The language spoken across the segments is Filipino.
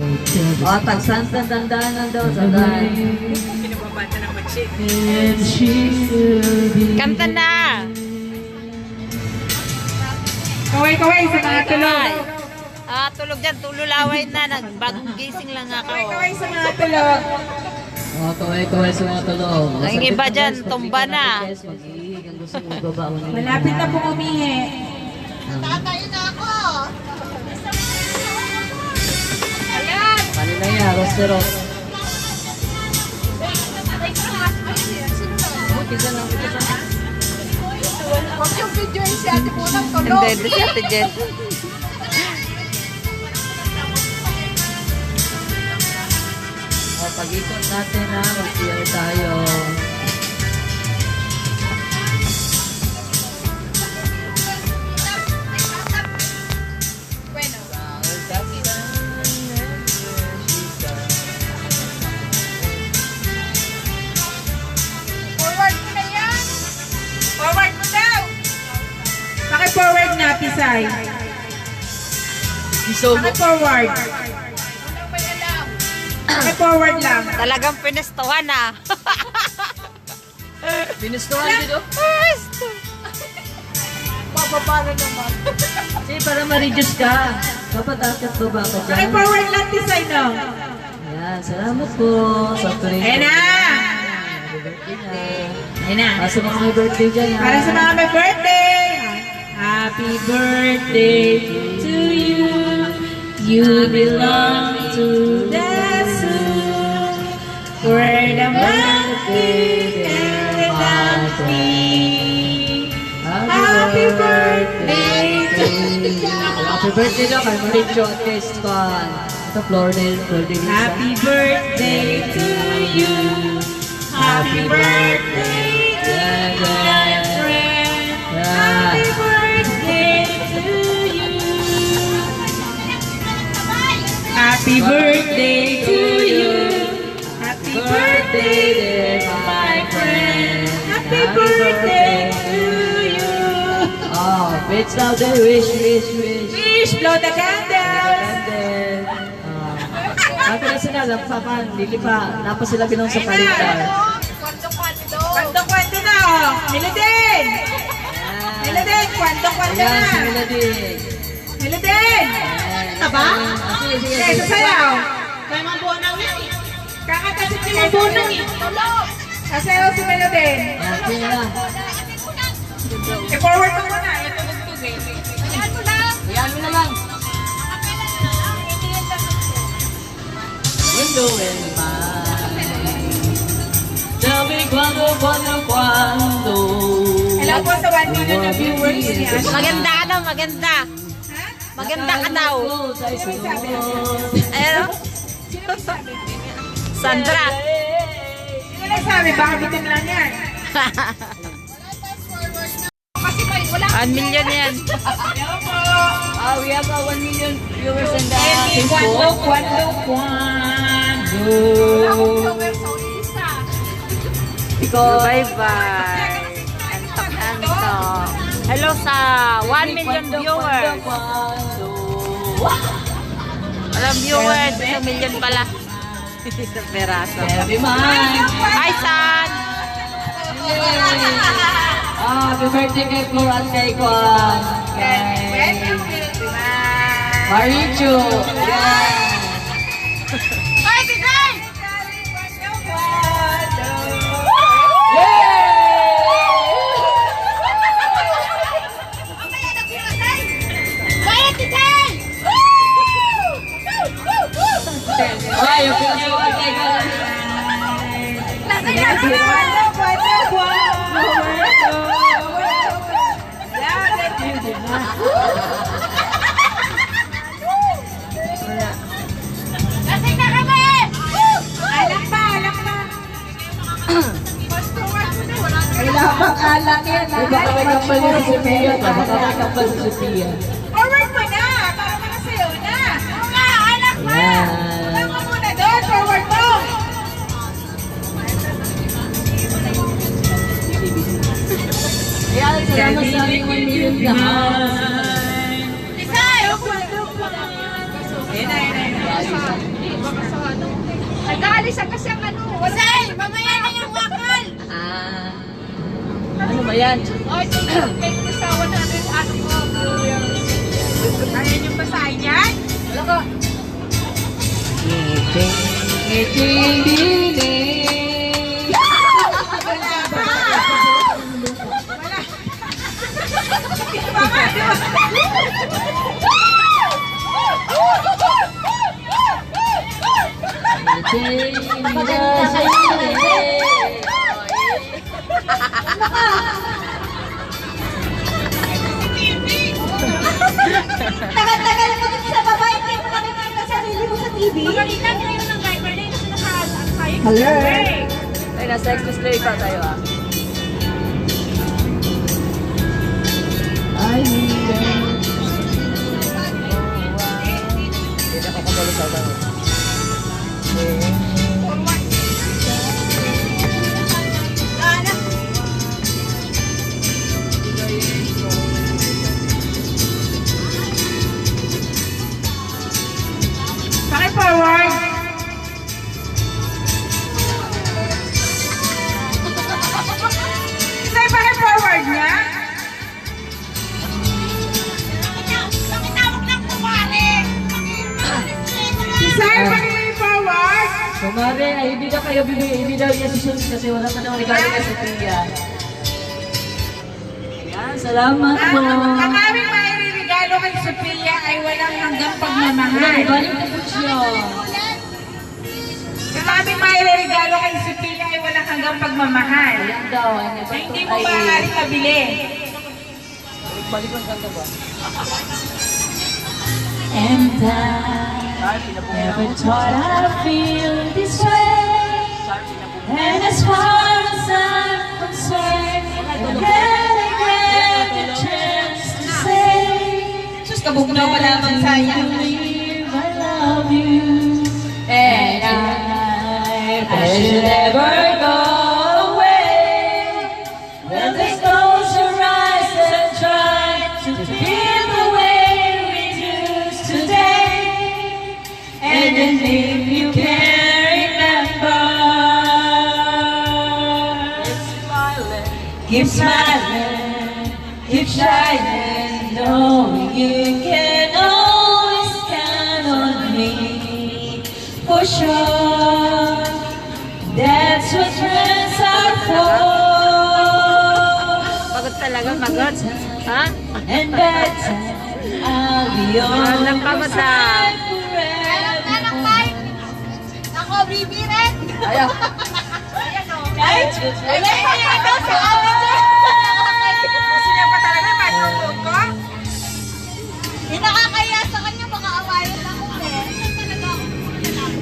O, tag-santa tandaan lang daw. Tandaan. Pinababata ng matchik. Kanta na! Kaway-kaway sa mga tulog. Tulog dyan, tululaway na. Nagbagong gising lang ako. Kaway-kaway sa mga tulog. O, kaway-kaway sa mga tulong. Ang iba dyan, tumba na. Mag-iig ang gusto mo ibaba mo nila. Malapit na pong umihi. Tatayo na ako! Kanina yan, Rosteros. Huwag yung video yung si ate po ng tulog. Hindi, di si Ate Jess. O, pag-ikot natin na, mag-CR tayo. Forward mo na yan. Forward mo daw. Paki-forward na, Pisay. Paki-forward. Paki-forward lang. Talagang pinestuhan na. Pinustuhan dito? Bababa na naman. Kasi para ma-reduce ka. Dapat akit baba ka dyan. Paki-forward lang, Pisay, no? Ayan, salamat po sa turing. Ayan na. Ayan na. Para sa mga may birthday dyan. ha? Para sa mga may birthday. Happy birthday to you. You belong to the zoo. Where the monkey and the donkey. Happy birthday to you. Happy birthday daw kay Maricho at kay Stan. Ito, Florinel. Happy birthday to you. Happy birthday, dear friend. Happy birthday to you. Happy birthday to you. Happy birthday, dear my friend. Happy birthday to you. Oh, bitch now they wish. Wish, blow the candles. And then, ako na sila, lampapan, lilipa, napa sila binong sa palitan. Kwento-kwento na, oh. Milodin! Milodin, kwento-kwento Ayan, na. si Melody. Milodin! Taba? Sige, sige. Okay, sasayaw. Kaya mga bonang yan eh. Kakanta si mga bonang eh. Sasayaw si Milodin. Ayan, sige na. I-forward mo muna. Ito tugtog eh. Ayan mo na lang. Window in mine. Tell me cuando. Hello po sa 1 million na viewers ni Ashley. Maganda ka daw, maganda. Maganda ka daw. Ayun. Sandra. Sino nagsabi? Baka bitin lang yan. 1 million yan. Hello po. We have 1 million viewers in the Kwento, Facebook. kwento. Because Bye-bye. Antok. Hello sa 1 million viewers. Walang viewers, 1 million pala. Sa peraso. Every month. Hi, San! Happy birthday kay Flor at kay Kwan. Kay Maricho. Yan. Ay, yung pinagawa kay Kwan. Alak yan. Baka may kampal niya si Sophia. Baka may kampal si Sophia. Forward mo na. Para makasayaw na. Oo nga, alak pa. Yan. Huwag mo muna doon. Forward mo. Kaya salamat sa aming 1 million lahat. Isa! Ayun na. Ayan. Ay, may kasawa natin ano ko, viewers. Ayan yung basahin yan. Wala ka. Ngiting dinig. Wala pa. Wala. Mama, di ba? Ngiting dinig. Tagal-tagal mo dun sa baba, hindi mo nakikita sarili mo sa TV. Kanina, kanina ng driver na yun. Nakalaan tayo. Hello? Ay, nasa expressway pa tayo ah. I need it. Hindi na kakabalo sa daw. Paki-forward. Say, paki-forward niya. Say, paki-forward. Kumari, ay hindi na kayo bibili daw niya si Shulz kasi wala pa naman regalo niya sa Tia. Ayan, salamat po. Ang aming mairirigalo kay Sophia ay walang hanggang pagmamahal. Balik na po siya. Ang aming mairirigalo kay Sophia ay walang hanggang pagmamahal. Ayan daw. Na hindi mo maaaring mabili. Balik ang kanta ba? And I never thought I'd feel this way. And as far as I'm concerned, I get the chance to say, Sus, kabugnaw pa lamang sayang. I love you. And I should never go away. When they close your eyes and try to feel the way we used today. And then if you can't remember, keep smiling, keep shining, knowing you can always count on me. For sure, that's what friends are for. Pagod talaga, pagod. Ha? And bad times, I'll be on Walang your pagod, ha? side forever. Ako, Bibi rin. Ayaw. That's what friends are Gusto niya pa talaga, manonood ko? Hindi nakakaya sa kanya, baka awayan lang ko eh.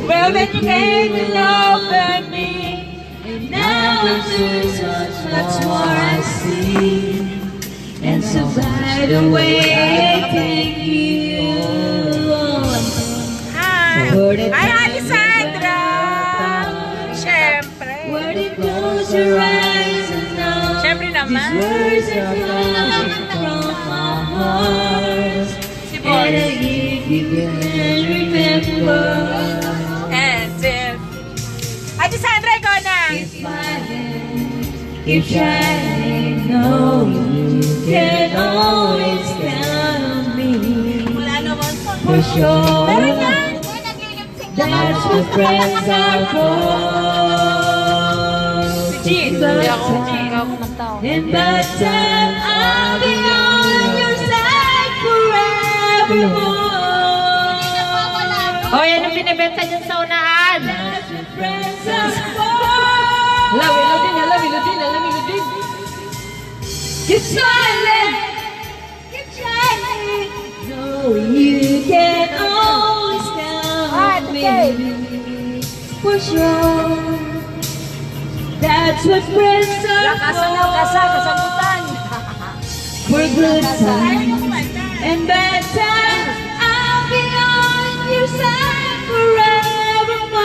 Well, then you Came to love at me, and now that's more I see. And so by the way, thank you. Hi! Word it Hi, goes Ate Sandra! Siyempre. Where did close your eyes and know Siyempre naman. words are coming from my heart. Si And Boy. if you can remember, And if... Ate Sandra, ikaw na! keep shining, know you can always count on me. For sure, that's what friends are for. Si Jean. Hindi ako kumanta. In bad time, I'll be on your side forevermore. Oh, yan yung binibenta dyan sa unahan. That's what friends are for. Hala, Wilodin, hala, Wilodin, hala, Wilodin. Keep smiling, keep shining. No, you can always count on me. For sure, that's what friends are Kasagutan. for good times and bad times. I'll be on your side forevermore.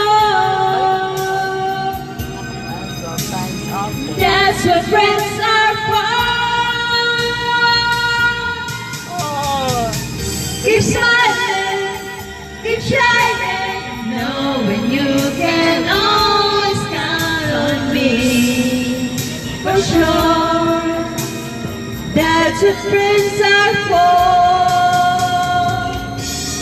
That's what friends are for. Keep smiling, keep shining, knowing you can always count on me. For sure, what friends are for.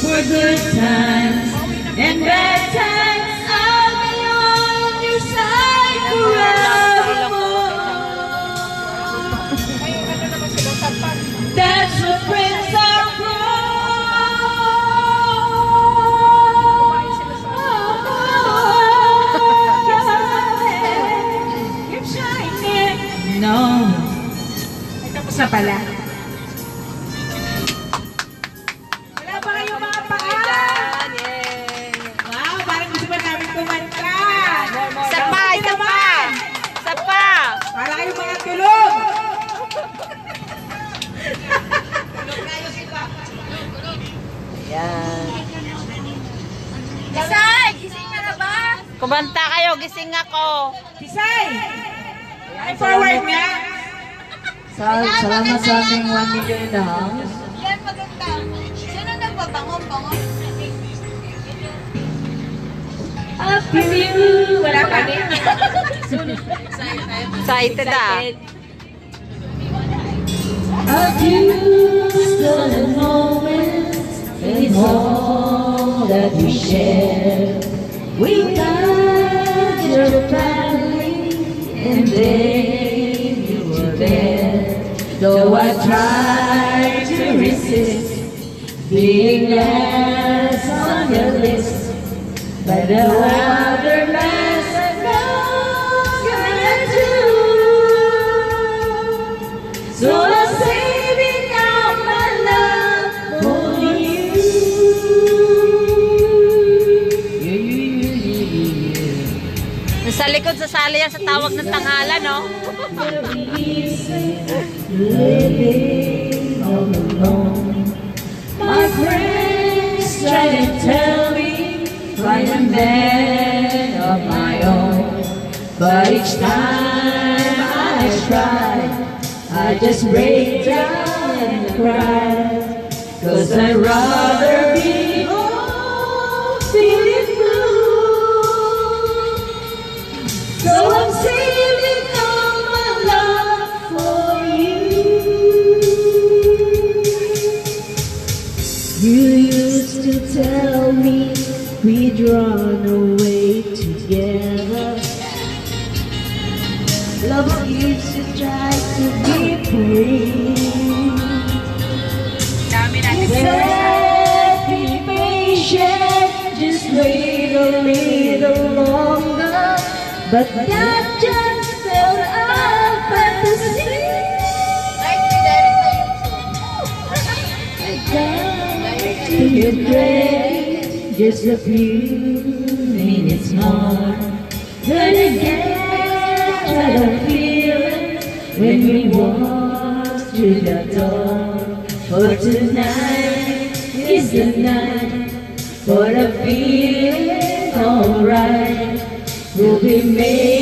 For good times and bad times, I'll be on your side forevermore. That's what friends are for. Keep shining. No. Ay, tapos na pala. Wala pa kayong mga paa. Wow, parang gusto ba namin kumanta? Isa pa, isa pa. Isa pa. Para kayong mga tulog. Yan. Kisay, gising ka na ba? Kumanta kayo, gising ako. Kisay! Ay, forward nga. Salamat sa aming 1 million in the house. Yan, maganda. Sino nagpabangon-bangon? After you. Wala pa rin. Excited ah. A few stolen moments is all that we share. We got your family, and then you were there. Though I tried to resist being last on your list, but no other man's gonna do. So I'm saving out my love for you. Nasa likod sa sala yan sa tawag ng tanghala, no? Living all alone. My friends try to tell me find a man of my own, but each time I try, I just break down and cry, 'cause I'd rather be home feeling blue. So I'm saving all my love for you. You used to tell me we'd run away together. Love used to try to be free. Dami natin. Said be patient, just wait a little longer. But that just felt our fantasy. You're ready, just a few minutes more. Then again, I don't feel it when we walk through the door. For tonight is the night for a feeling alright. We'll be made